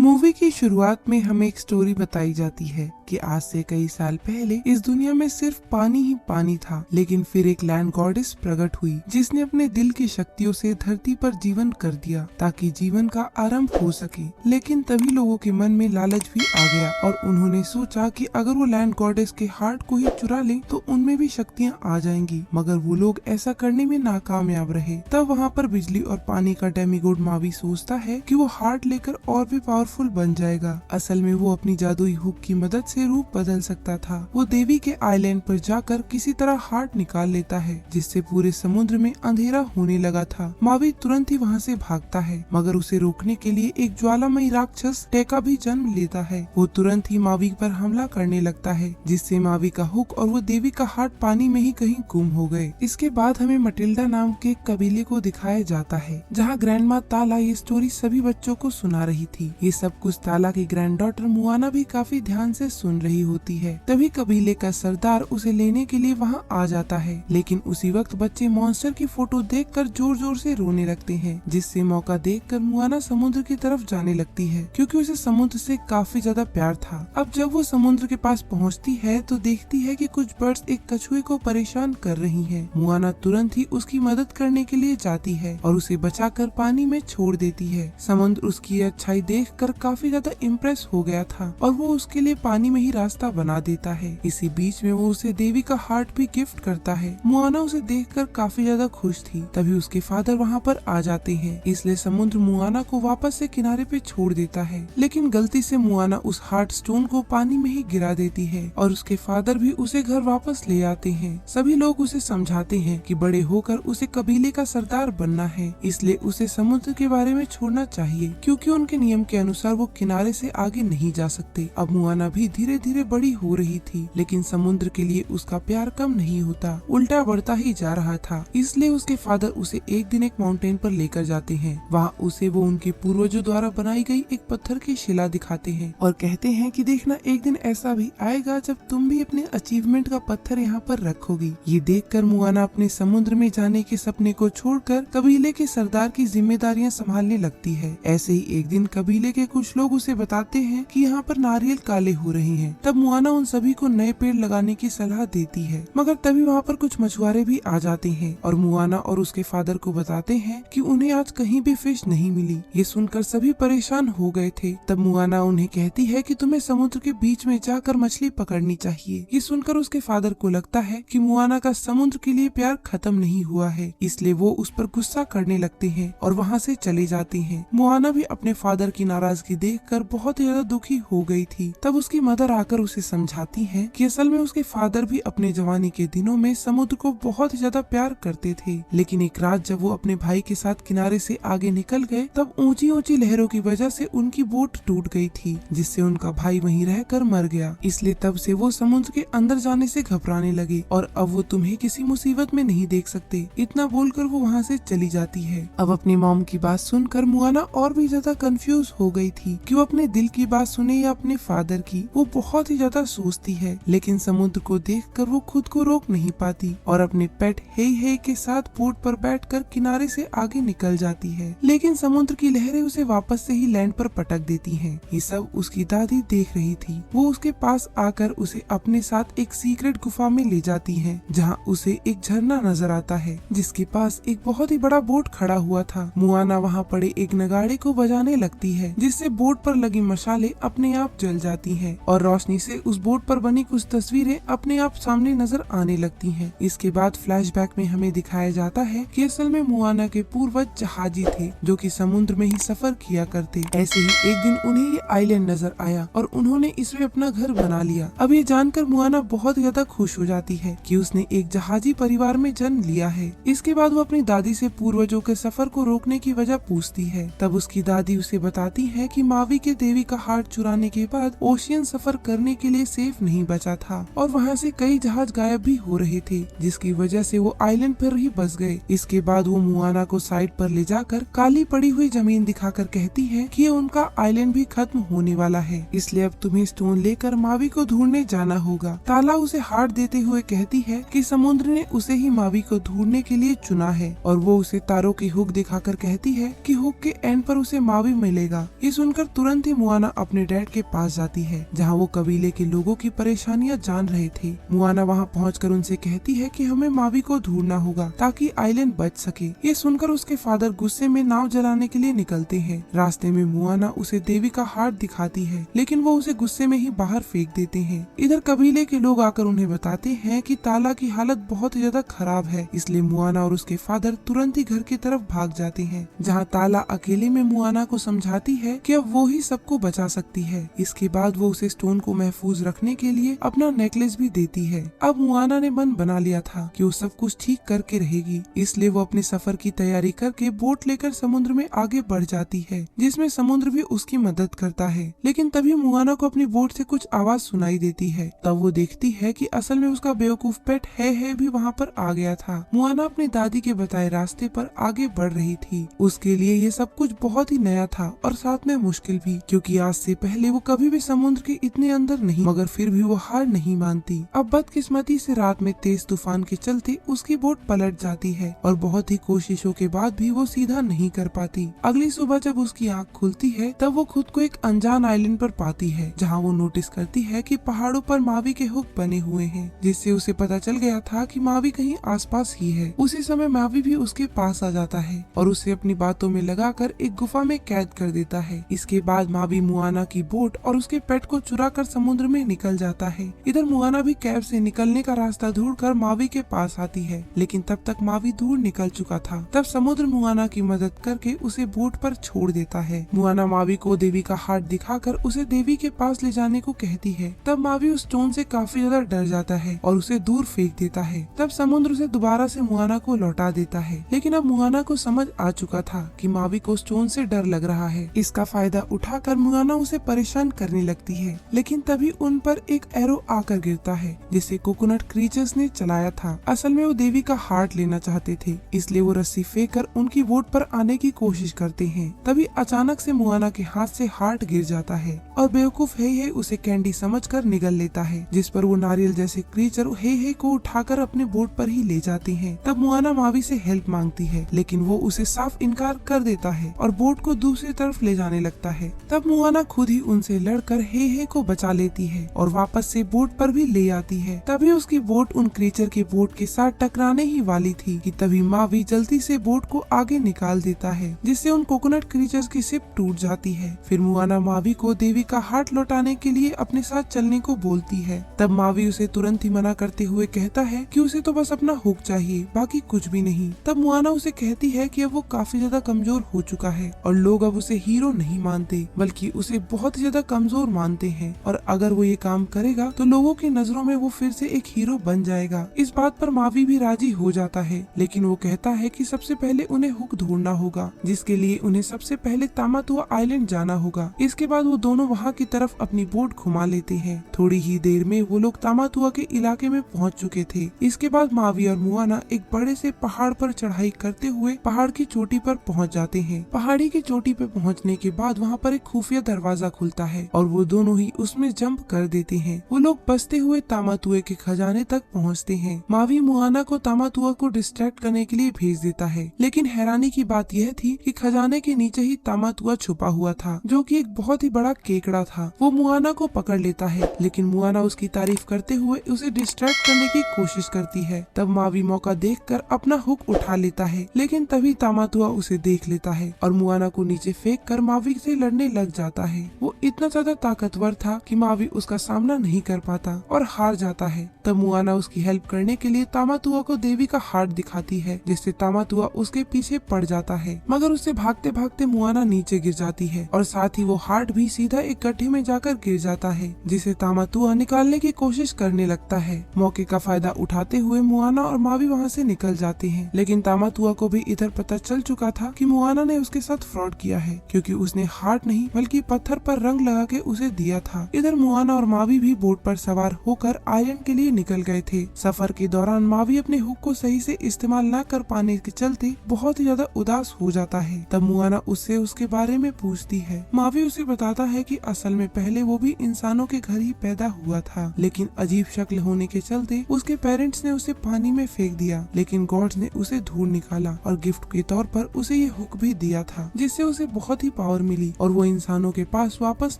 Movie की शुरुआत में हमें एक स्टोरी बताई जाती है कि आज से कई साल पहले इस दुनिया में सिर्फ पानी ही पानी था, लेकिन फिर एक लैंड गॉडेस प्रकट हुई जिसने अपने दिल की शक्तियों से धरती पर जीवन कर दिया ताकि जीवन का आरंभ हो सके। लेकिन तभी लोगों के मन में लालच भी आ गया और उन्होंने सोचा कि अगर वो लैंड गॉडेस के हार्ट को ही चुरा ले तो उनमें भी शक्तियाँ आ जाएंगी, मगर वो लोग ऐसा करने में नाकामयाब रहे। तब वहाँ पर बिजली और पानी का डेमीगॉड मावी सोचता है कि वो हार्ट लेकर और भी पावरफुल बन जाएगा। असल में वो अपनी जादुई हुक की मदद से रूप बदल सकता था। वो देवी के आइलैंड पर जाकर किसी तरह हार्ट निकाल लेता है, जिससे पूरे समुद्र में अंधेरा होने लगा था। मावी तुरंत ही वहाँ से भागता है, मगर उसे रोकने के लिए एक ज्वालामयी राक्षस टेका भी जन्म लेता है। वो तुरंत ही मावी पर हमला करने लगता है, जिससे मावी का हुक और वो देवी का हार्ट पानी में ही कहीं गुम हो गए। इसके बाद हमें मटिल्डा नाम के कबीले को दिखाया जाता है, जहाँ ग्रैंड माँ ताला ये स्टोरी सभी बच्चों को सुना रही थी। ये सब कुछ ताला की ग्रैंड डॉटर मुआना भी काफी ध्यान से सुन रही होती है। तभी कबीले का सरदार उसे लेने के लिए वहाँ आ जाता है, लेकिन उसी वक्त बच्चे मॉन्स्टर की फोटो देखकर जोर जोर से रोने लगते हैं, जिससे मौका देखकर मुआना समुद्र की तरफ जाने लगती है, क्योंकि उसे समुद्र से काफी ज्यादा प्यार था। अब जब वो समुद्र के पास पहुँचती है तो देखती है कि कुछ बर्ड्स एक कछुए को परेशान कर रही है। मुआना तुरंत ही उसकी मदद करने के लिए जाती है और उसे बचाकर पानी में छोड़ देती है। समुद्र उसकी अच्छाई देखकर काफी ज्यादा इम्प्रेस हो गया था और वो उसके लिए पानी में ही रास्ता बना देता है। इसी बीच में वो उसे देवी का हार्ट भी गिफ्ट करता है। मुआना उसे देखकर काफी ज्यादा खुश थी। तभी उसके फादर वहाँ पर आ जाते हैं, इसलिए समुद्र मुआना को वापस से किनारे पे छोड़ देता है। लेकिन गलती से मुआना उस हार्ट स्टोन को पानी में ही गिरा देती है और उसके फादर भी उसे घर वापस ले आते हैं। सभी लोग उसे समझाते हैं कि बड़े होकर उसे कबीले का सरदार बनना है, इसलिए उसे समुद्र के बारे में छोड़ना चाहिए, क्योंकि उनके नियम के अनुसार वो किनारे से आगे नहीं जा सकते। अब मुआना भी धीरे धीरे बड़ी हो रही थी, लेकिन समुद्र के लिए उसका प्यार कम नहीं होता, उल्टा बढ़ता ही जा रहा था। इसलिए उसके फादर उसे एक दिन एक माउंटेन पर लेकर जाते हैं। वहाँ उसे वो उनके पूर्वजों द्वारा बनाई गई एक पत्थर की शिला दिखाते हैं और कहते हैं कि देखना, एक दिन ऐसा भी आएगा जब तुम भी अपने अचीवमेंट का पत्थर यहाँ पर रखोगी। ये देखकर मुआना अपने समुद्र में जाने के सपने को छोड़कर कबीले के सरदार की जिम्मेदारियाँ संभालने लगती है। ऐसे ही एक दिन कबीले के कुछ लोग उसे बताते हैं कि यहाँ पर नारियल काले हो रहे हैं। तब मुआना उन सभी को नए पेड़ लगाने की सलाह देती है, मगर तभी वहाँ पर कुछ मछुआरे भी आ जाते हैं और मुआना और उसके फादर को बताते हैं कि उन्हें आज कहीं भी फिश नहीं मिली। ये सुनकर सभी परेशान हो गए थे। तब मुआना उन्हें कहती है कि तुम्हें समुद्र के बीच में जाकर मछली पकड़नी चाहिए। ये सुनकर उसके फादर को लगता है कि मुआना का समुद्र के लिए प्यार खत्म नहीं हुआ है, इसलिए वो उस पर गुस्सा करने लगते हैं और वहाँ से चले जाते हैं। मुआना भी अपने फादर की नाराजगी देखकर बहुत ही ज्यादा दुखी हो गई थी। तब उसकी मदर आकर उसे समझाती है कि असल में उसके फादर भी अपने जवानी के दिनों में समुद्र को बहुत ही ज्यादा प्यार करते थे, लेकिन एक रात जब वो अपने भाई के साथ किनारे से आगे निकल गए तब ऊंची ऊंची लहरों की वजह से उनकी बोट टूट गई थी, जिससे उनका भाई वहीं रहकर मर गया। इसलिए तब से वो समुद्र के अंदर जाने से घबराने लगे और अब वो तुम्हें किसी मुसीबत में नहीं देख सकते। इतना बोलकर वो वहाँ से चली जाती है। अब अपनी मॉम की बात सुनकर मुआना और भी ज्यादा कंफ्यूज हो गई थी कि वो अपने दिल की बात सुने या अपने फादर की। वो बहुत ही ज्यादा सोचती है, लेकिन समुद्र को देखकर वो खुद को रोक नहीं पाती और अपने पेट हे के साथ बोट पर बैठकर किनारे से आगे निकल जाती है। लेकिन समुद्र की लहरें उसे वापस से ही लैंड पर पटक देती हैं। ये सब उसकी दादी देख रही थी। वो उसके पास आकर उसे अपने साथ एक सीक्रेट गुफा में ले जाती है, जहाँ उसे एक झरना नजर आता है, जिसके पास एक बहुत ही बड़ा बोट खड़ा हुआ था। मुआना वहाँ पड़े एक नगाड़े को बजाने लगती है, जिससे बोट पर लगी मशाले अपने आप जल जाती हैं और रोशनी से उस बोट पर बनी कुछ तस्वीरें अपने आप सामने नजर आने लगती हैं। इसके बाद फ्लैशबैक में हमें दिखाया जाता है कि असल में मुआना के पूर्वज जहाजी थे, जो कि समुद्र में ही सफर किया करते। ऐसे ही एक दिन उन्हें ये आइलैंड नजर आया और उन्होंने इसमें अपना घर बना लिया। अब ये जानकर मुआना बहुत ज्यादा खुश हो जाती है कि उसने एक जहाजी परिवार में जन्म लिया है। इसके बाद वो अपनी दादी से पूर्वजों के सफर को रोकने की वजह पूछती है। तब उसकी दादी उसे बताती है कि मावी के देवी का हार्ट चुराने के बाद ओशियन सफर करने के लिए सेफ नहीं बचा था और वहाँ से कई जहाज गायब भी हो रहे थे, जिसकी वजह से वो आइलैंड पर ही बस गए। इसके बाद वो मुआना को साइड पर ले जाकर काली पड़ी हुई जमीन दिखाकर कहती है कि उनका आइलैंड भी खत्म होने वाला है, इसलिए अब तुम्हें स्टोन लेकर मावी को ढूंढने जाना होगा। ताला उसे हार्ट देते हुए कहती है कि समुद्र ने उसे ही मावी को ढूंढने के लिए चुना है और वो उसे तारों की हुक दिखाकर कहती है कि हुक के एंड पर उसे मावी मिलेगा। ये ये सुनकर तुरंत ही मुआना अपने डैड के पास जाती है, जहाँ वो कबीले के लोगों की परेशानियां जान रहे थे। मुआना वहाँ पहुंचकर उनसे कहती है कि हमें मावी को ढूंढना होगा ताकि आइलैंड बच सके। ये सुनकर उसके फादर गुस्से में नाव जलाने के लिए निकलते हैं। रास्ते में मुआना उसे देवी का हार्ट दिखाती है, लेकिन वो उसे गुस्से में ही बाहर फेंक देते हैं। इधर कबीले के लोग आकर उन्हें बताते हैं कि ताला की हालत बहुत ज्यादा खराब है, इसलिए मुआना और उसके फादर तुरंत ही घर की तरफ भाग जाते हैं, जहाँ ताला अकेले में मुआना को समझाती है कि अब वो ही सबको बचा सकती है। इसके बाद वो उसे स्टोन को महफूज रखने के लिए अपना नेकलेस भी देती है। अब मुआना ने मन बना लिया था कि वो सब कुछ ठीक करके रहेगी, इसलिए वो अपने सफर की तैयारी करके बोट लेकर समुद्र में आगे बढ़ जाती है, जिसमें समुद्र भी उसकी मदद करता है। लेकिन तभी मुआना को अपनी बोट से कुछ आवाज सुनाई देती है। तब वो देखती है कि असल में उसका बेवकूफ पेट है भी वहाँ पर आ गया था। मुआना अपनी दादी के बताए रास्ते पर आगे बढ़ रही थी। उसके लिए ये सब कुछ बहुत ही नया था और साथ में मुश्किल भी, क्योंकि आज से पहले वो कभी भी समुद्र के इतने अंदर नहीं, मगर फिर भी वो हार नहीं मानती। अब बदकिस्मती से रात में तेज तूफान के चलते उसकी बोट पलट जाती है और बहुत ही कोशिशों के बाद भी वो सीधा नहीं कर पाती। अगली सुबह जब उसकी आँख खुलती है तब वो खुद को एक अनजान आइलैंड पर पाती है, जहाँ वो नोटिस करती है कि पहाड़ों पर मावी के हुक बने हुए हैं, जिससे उसे पता चल गया था कि मावी कहीं आसपास ही है। उसी समय मावी भी उसके पास आ जाता है और उसे अपनी बातों में लगाकर एक गुफा में कैद कर देता है। इसके बाद मावी मुआना की बोट और उसके पेट को चुरा कर समुद्र में निकल जाता है। इधर मुआना भी कैब से निकलने का रास्ता ढूंढकर मावी के पास आती है, लेकिन तब तक मावी दूर निकल चुका था। तब समुद्र मुआना की मदद करके उसे बोट पर छोड़ देता है। मुआना मावी को देवी का हार्ट दिखाकर उसे देवी के पास ले जाने को कहती है। तब मावी उस स्टोन से काफी ज्यादा डर जाता है और उसे दूर फेंक देता है। तब समुद्र उसे दोबारा से मुआना को लौटा देता है, लेकिन अब मुआना को समझ आ चुका था कि मावी को स्टोन से डर लग रहा है। इसका फायदा उठाकर मुआना उसे परेशान करने लगती है, लेकिन तभी उन पर एक एरो आकर गिरता है, जिसे कोकोनट क्रीचर्स ने चलाया था। असल में वो देवी का हार्ट लेना चाहते थे, इसलिए वो रस्सी फेंककर उनकी बोट पर आने की कोशिश करते हैं। तभी अचानक से मुआना के हाथ से हार्ट गिर जाता है और बेवकूफ हे उसे कैंडी समझकर निगल लेता है, जिस पर वो नारियल जैसे क्रीचर हे को उठाकर अपने बोट पर ही ले जाते हैं। तब मुआना मावी से हेल्प मांगती है, लेकिन वो उसे साफ इनकार कर देता है और बोट को दूसरी तरफ ले जाने लगता है। तब मुआना खुद ही उनसे लड़कर हे को बचा लेती है और वापस से बोट पर भी ले आती है। तभी उसकी बोट उन क्रीचर के बोट के साथ टकराने ही वाली थी कि तभी मावी जल्दी से बोट को आगे निकाल देता है, जिससे उन कोकोनट क्रीचर्स की शिप टूट जाती है। फिर मुआना मावी को देवी का हार्ट लौटाने के लिए अपने साथ चलने को बोलती है। तब मावी उसे तुरंत ही मना करते हुए कहता है कि उसे तो बस अपना हुक चाहिए, बाकी कुछ भी नहीं। तब मुआना उसे कहती है कि अब वो काफी ज्यादा कमजोर हो चुका है और लोग अब उसे हीरो नहीं मानते, बल्कि उसे बहुत ज्यादा कमजोर मानते हैं, और अगर वो ये काम करेगा तो लोगों की नजरों में वो फिर से एक हीरो बन जाएगा। इस बात पर मावी भी राजी हो जाता है, लेकिन वो कहता है कि सबसे पहले उन्हें हुक ढूंढना होगा, जिसके लिए उन्हें सबसे पहले तामातुआ आइलैंड जाना होगा। इसके बाद वो दोनों वहाँ की तरफ अपनी बोट घुमा लेते हैं। थोड़ी ही देर में वो लोग तामातुआ के इलाके में पहुँच चुके थे। इसके बाद मावी और मुआना एक बड़े से पहाड़ पर चढ़ाई करते हुए पहाड़ की चोटी पर पहुँच जाते हैं। पहाड़ी की चोटी पर पहुँचने के बाद वहाँ पर एक खुफिया दरवाजा खुलता है और वो दोनों ही उसमें जंप कर देते हैं। वो लोग बसते हुए तामातुए के खजाने तक पहुँचते हैं। मावी मुआना को तामातुआ को डिस्ट्रैक्ट करने के लिए भेज देता है, लेकिन हैरानी की बात यह थी कि खजाने के नीचे ही तामातुआ छुपा हुआ था, जो कि एक बहुत ही बड़ा केकड़ा था। वो मुआना को पकड़ लेता है, लेकिन मुआना उसकी तारीफ करते हुए उसे डिस्ट्रैक्ट करने की कोशिश करती है। तब मावी मौका देखकर अपना हुक उठा लेता है, लेकिन तभी तामातुआ उसे देख लेता है और मुआना को नीचे फेंक कर मावी से लड़ने लग जाता है। वो इतना ज्यादा ताकतवर था कि मावी उसका सामना नहीं कर पाता और हार जाता है। तब मुआना उसकी हेल्प करने के लिए तामातुआ को देवी का हार्ट दिखाती है, जिससे तामातुआ उसके पीछे पड़ जाता है, मगर उससे भागते भागते मुआना नीचे गिर जाती है और साथ ही वो हार्ट भी सीधा एक गड्ढे में जाकर गिर जाता है, जिसे तामातुआ निकालने की कोशिश करने लगता है। मौके का फायदा उठाते हुए मुआना और मावी वहाँ से निकल जाते हैं, लेकिन तामातुआ को भी इधर पता चल चुका था कि मुआना ने उसके साथ फ्रॉड किया है, क्योंकि उसने हार्ट नहीं बल्कि पत्थर पर रंग लगा के उसे दिया था। इधर मुआना और मावी भी बोट पर सवार होकर आइलैंड के लिए निकल गए थे। सफर के दौरान मावी अपने हुक को सही से इस्तेमाल न कर पाने के चलते बहुत ही ज्यादा उदास हो जाता है। तब मुआना उससे उसके बारे में पूछती है। मावी उसे बताता है कि असल में पहले वो भी इंसानों के घर ही पैदा हुआ था, लेकिन अजीब शक्ल होने के चलते उसके पेरेंट्स ने उसे पानी में फेंक दिया, लेकिन गॉड्स ने उसे ढूंढ निकाला और गिफ्ट के तौर पर उसे ये हुक भी दिया था, जिससे उसे बहुत ही पावर खबर मिली और वो इंसानों के पास वापस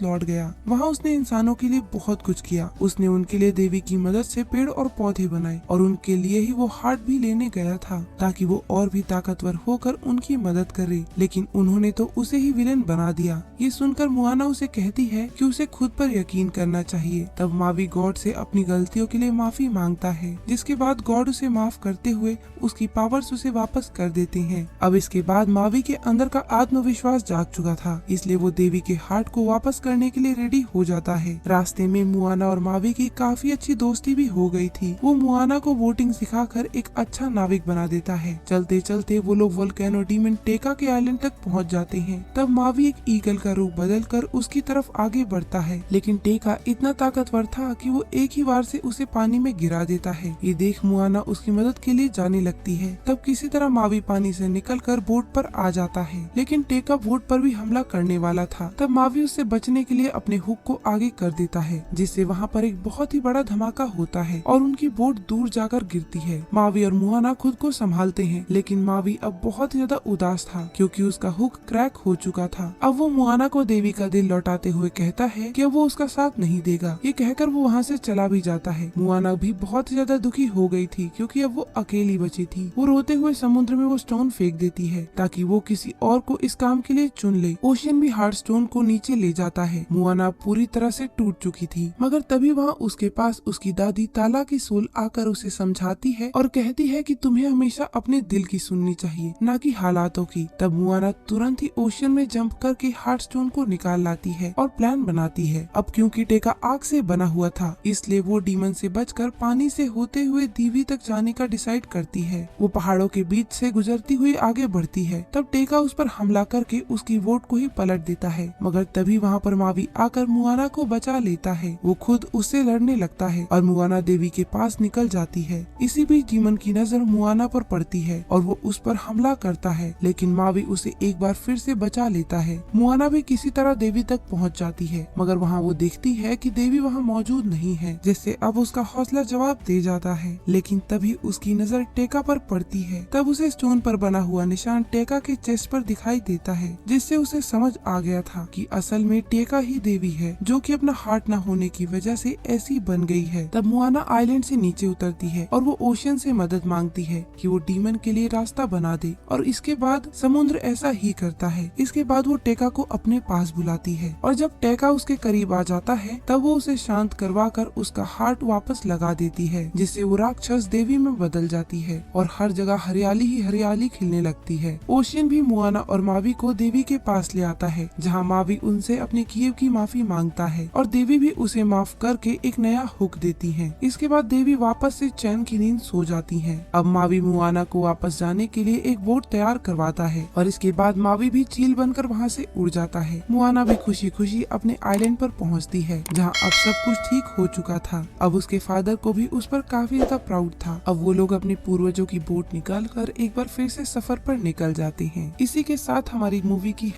लौट गया। वहाँ उसने इंसानों के लिए बहुत कुछ किया। उसने उनके लिए देवी की मदद से पेड़ और पौधे बनाए और उनके लिए ही वो हार्ट भी लेने गया था ताकि वो और भी ताकतवर होकर उनकी मदद करे, लेकिन उन्होंने तो उसे ही विलेन बना दिया। ये सुनकर मोआना उसे कहती है कि उसे खुद पर यकीन करना चाहिए। तब मावी गॉड से अपनी गलतियों के लिए माफी मांगता है, जिसके बाद गॉड उसे माफ करते हुए उसकी पावर्स उसे वापस कर देते हैं। अब इसके बाद मावी के अंदर का आत्मविश्वास जाग चुका था, इसलिए वो देवी के हार्ट को वापस करने के लिए रेडी हो जाता है। रास्ते में मोआना और मावी की काफी अच्छी दोस्ती भी हो गई थी। वो मोआना को बोटिंग सिखाकर एक अच्छा नाविक बना देता है। चलते चलते वो लोग वोल्केनो डीमन टेका के आइलैंड तक पहुंच जाते हैं। तब मावी एक ईगल का रूप बदलकर उसकी तरफ आगे बढ़ता है, लेकिन टेका इतना ताकतवर था कि वो एक ही बार से उसे पानी में गिरा देता है। ये देख मोआना उसकी मदद के लिए जाने लगती है। तब किसी तरह मावी पानी से निकलकर बोट पर आ जाता है, लेकिन टेका बोट पर भी हमला करने वाला था। तब मावी उससे बचने के लिए अपने हुक को आगे कर देता है, जिससे वहाँ पर एक बहुत ही बड़ा धमाका होता है और उनकी बोट दूर जाकर गिरती है। मावी और मोआना खुद को संभालते हैं, लेकिन मावी अब बहुत ज्यादा उदास था क्योंकि उसका हुक क्रैक हो चुका था। अब वो मोआना को देवी का दिल लौटाते हुए कहता है कि वो उसका साथ नहीं देगा। ये कहकर वो वहाँ से चला भी जाता है। मोआना भी बहुत ज्यादा दुखी हो गई थी क्योंकि अब वो अकेली बची थी। वो रोते हुए समुद्र में वो स्टोन फेंक देती है ताकि वो किसी और को इस काम के लिए चुन ले। ओशियन भी हार्ट स्टोन को नीचे ले जाता है। मोआना पूरी तरह से टूट चुकी थी, मगर तभी वहाँ उसके पास उसकी दादी ताला की सोल आकर उसे समझाती है और कहती है कि तुम्हें हमेशा अपने दिल की सुननी चाहिए, ना कि हालातों की। तब मोआना तुरंत ही ओशियन में जंप करके हार्ट स्टोन को निकाल लाती है और प्लान बनाती है। अब क्योंकि टेका आग से बना हुआ था, इसलिए वो डीमन से बचकर पानी से होते हुए दीवी तक जाने का डिसाइड करती है। वो पहाड़ों के बीच से गुजरती हुई आगे बढ़ती है। तब टेका उस पर हमला करके उसकी बोट को ही पलट देता है, मगर तभी वहाँ पर मावी आकर मोआना को बचा लेता है। वो खुद उससे लड़ने लगता है और मोआना देवी के पास निकल जाती है। इसी बीच डीमन की नजर मोआना पर पड़ती है और वो उस पर हमला करता है, लेकिन मावी उसे एक बार फिर से बचा लेता है। मोआना भी किसी तरह देवी तक पहुंच जाती है, मगर वहाँ वो देखती है कि देवी वहाँ मौजूद नहीं है, जिससे अब उसका हौसला जवाब दे जाता है। लेकिन तभी उसकी नजर टेका पर पड़ती है। तब उसे स्टोन पर बना हुआ निशान टेका के चेस्ट पर दिखाई देता है, जिससे उसे समझ आ गया था कि असल में टेका ही देवी है, जो कि अपना हार्ट न होने की वजह से ऐसी बन गई है। तब मोआना आइलैंड से नीचे उतरती है और वो ओशियन से मदद मांगती है कि वो डीमन के लिए रास्ता बना दे, और इसके बाद समुद्र ऐसा ही करता है। इसके बाद वो टेका को अपने पास बुलाती है और जब टेका उसके करीब आ जाता है तब वो उसे शांत करवा कर उसका हार्ट वापस लगा देती है, जिससे वो राक्षस देवी में बदल जाती है और हर जगह हरियाली ही हरियाली खिलने लगती है। ओशियन भी मोआना और मावी को देवी के पास ले आता है, जहाँ मावी उनसे अपने किए की माफी मांगता है और देवी भी उसे माफ करके एक नया हुक देती है। इसके बाद देवी वापस से चैन की नींद सो जाती है। अब मावी मोआना को वापस जाने के लिए एक बोट तैयार करवाता है और इसके बाद मावी भी चील बनकर वहाँ से उड़ जाता है। मोआना भी खुशी खुशी अपने आइलैंड पर पहुँचती है, जहाँ अब सब कुछ ठीक हो चुका था। अब उसके फादर को भी उस पर काफी ज्यादा प्राउड था। अब वो लोग अपने पूर्वजों की बोट निकाल कर एक बार फिर से सफर पर निकल जाते हैं। इसी के साथ हमारी मूवी की